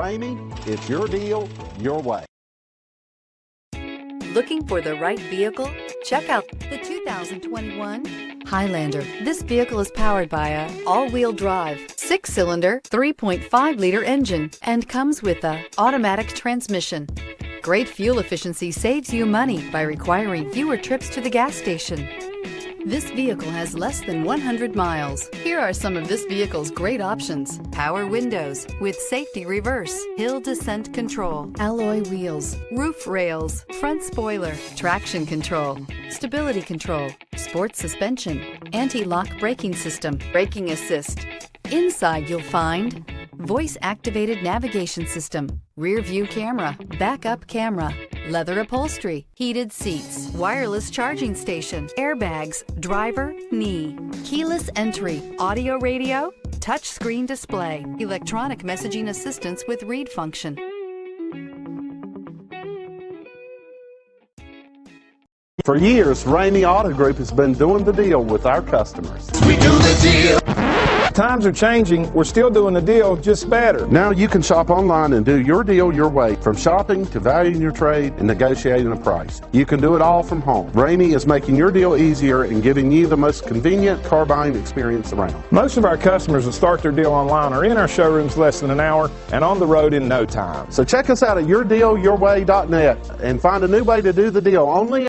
Ramey, it's your deal, your way. Looking for the right vehicle? Check out the 2021 Highlander. This vehicle is powered by a all-wheel drive, 6-cylinder, 3.5-liter engine and comes with a automatic transmission. Great fuel efficiency saves you money by requiring fewer trips to the gas station. This vehicle has less than 100 miles. Here are some of this vehicle's great options: power windows with safety reverse, hill descent control, alloy wheels, roof rails, front spoiler, traction control, stability control, sports suspension, anti-lock braking system, braking assist. Inside you'll find voice-activated navigation system, rear view camera, backup camera, leather upholstery, heated seats, wireless charging station, airbags, driver, knee, keyless entry, audio radio, touchscreen display, electronic messaging assistance with read function. For years, Ramey Auto Group has been doing the deal with our customers. We do the deal. Times are changing. We're still doing the deal, just better. Now you can shop online and do your deal your way, from shopping to valuing your trade and negotiating a price. You can do it all from home. Ramey is making your deal easier and giving you the most convenient car buying experience around. Most of our customers that start their deal online are in our showrooms less than an hour and on the road in no time. So check us out at yourdealyourway.net and find a new way to do the deal only